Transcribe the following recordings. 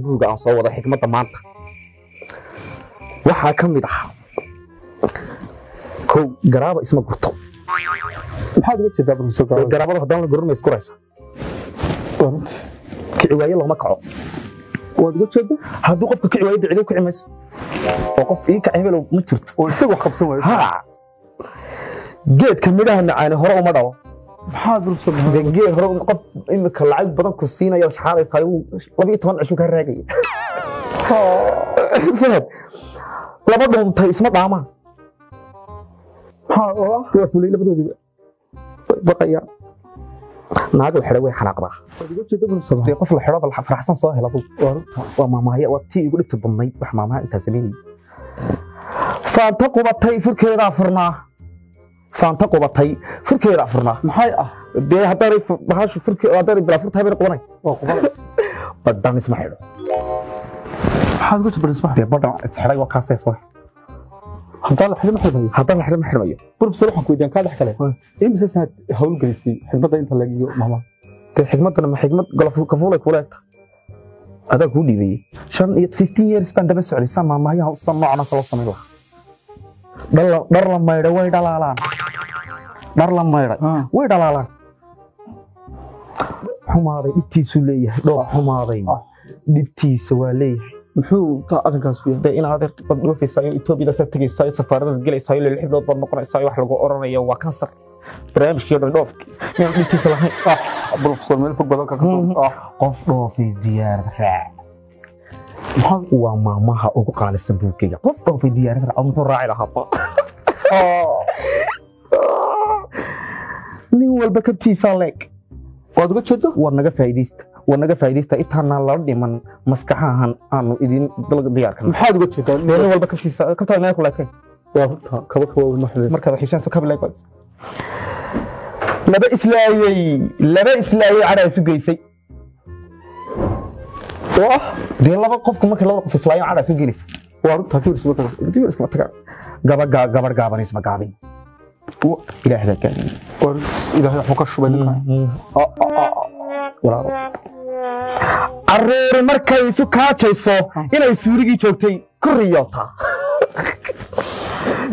buuga aan soo wada xikmadda maanta waxaa ka mid ah kow garaaba isma gurto maxaad uga jeedaa professor Garaaba garaabada haddana la guranayo isku raysa kici waaye looma kaco waad uga jeedaa hadduu qofka kici waaye dicdo kici mayso oo qof ii kac hebel ma jirto oo isagu wax qabsan waayo ha geedka midhaha macaani hore uma dhawo maxaad professor geed hore qof imika lacag badan ku siinaya shaxaadaysa 12 cisho ka raagay fahad laba dhuuntay isma dhaamaan waa fulay labadoodiba baqaya naaga xidhay way xanaaqdaa uga jeedaa professor qof la xidho bal faraxsan soo heladu waa maamaaya waa tii ugu dhibta badnayd wax maamaha inta sameeyay faanta qubatay furkeeda furnaa faanta qubatay furkeeda furnaa maxay ah dee hadday bahashu furkeeda hadday bila furtay bay qabanay waa qabanay badan isma xidho maxaad uga jeedaa professor dee badan isxidhay waa kaasay soo haddaan la xidhin maxay haddaan la xidhin ma xidhmayo professor waxaan ku weydiin ka dhex kale imisa sanad hawl gelisay xigmadda inta laga iyo maama dee xigmadana ma xigmad golof kafuulay ku leegta adaa ku dhiibay 15 years baan daba socday sama maamaha u samacna kala sameeyo dhar la maydha way dhalaalaan dhar la maydha way dhalaalaan xumaaday dhibtiisu leeyahay dhooc xumaaday dhibtiisa waa leeyahay muxuu ta arrinkaas u yahay in aad dhufaysaa Itoobiya sa tagaysaa safaarada galaysaa ilaa lixdood bad noqonaysaa wax lagu oranayo waa kansar barnaamijkii dhoof dhibtiisa lahayn professor meel fog badan ka qof dhoofay diyaar raac waa maamaha ugu qaalisan buugiga qof dhoofay diyaar raac muxuu raaci lahaa nin walba kabtiisa leeg waad uga jeedaa waa naga faa'iideysta intaana la dhiman maskaxahan aanu idin dalga diyaar kana maxaad uga jeedaa nin walba kabtiisa kabtaa meel ku leekay waa runta kaba ma xidhay markaad xiisaan kaba leekay laba islaayay cara isu geysay dee laba qofku markay laba qof islaayay cara isu geysay waa runta kibir isma taga gabar gaaban isma gaabin ilaahay ka ilaahay wuxuu ka shubay ninka walaal aroori markay isu kaajayso inay suurigii joogtay ku riyoota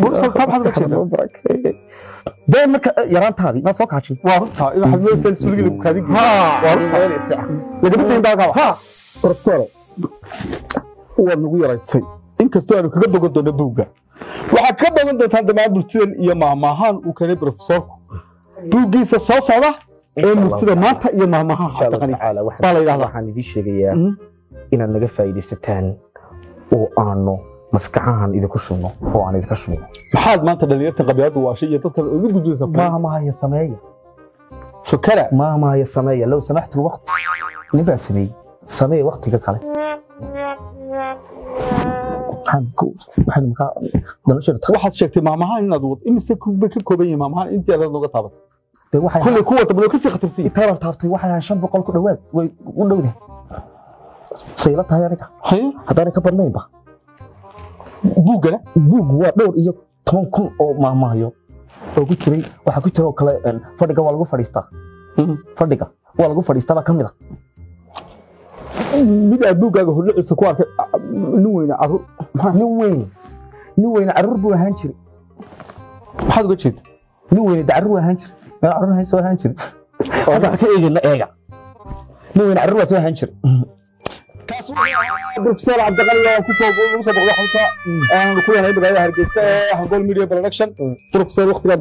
professor maxaad uga jeedaa dee marka yaraantaadii ma soo kaajin waa runta in waxa loo soo suurigii lagu kaadin waa runta laga bixin daaga professor waa nagu yaraysay inkastoo aanu kaga bogan doono buugga waxa ka badan doontaa dhammaan bulshada iyo maamahan uu keenay professorku buuggiisa soo socda ee murtida maanta iyo maamaha taqani baa la yiraahdaa waxaan idin sheegayaa inaad naga faa'iideysataan oo aanu maskaxahan idinku shubno oo aan idinka shubno maxaad maanta dhalinyarta qabyaalada waashay iyo dadka ugu gudbiyaysa maamaha ya sameeya fakara maamaha ya sameeya law samaxtu waqt niba sameey waqtiga kale waxaad sheegtay maamahan inaad wad imise kuba ka kooban yahay maamahan intii aad nooga taabatay kulli kuwa tabado ka sii khatarsi intaan taabtay waxa 500 ku dhawaad way u dhowday sayla tahay aniga haddana ka badnayn ba buugana buug waa dhowr iyo 10,000 oo maamahayo oo ku jiray waxa ku jira oo kale fadhiga waa lagu fadhiistaa fadhiga waa lagu fadhiistaa kamid ah mid aad buuggaaga horliciisa ku arkay nin weyn carruur buu ahaan jiray maxaad uga jeedaa nin weyn carruur ahaan jiray meel carruur hayso ahaan jiray hada ka eegina eega nin weyn carruur soo ahaan jiray kaas professor Cabdiqali oo ku soo boqday xalka aan ku yahay magaalada Hargeysa ee Hangol Media Production professor waqtiga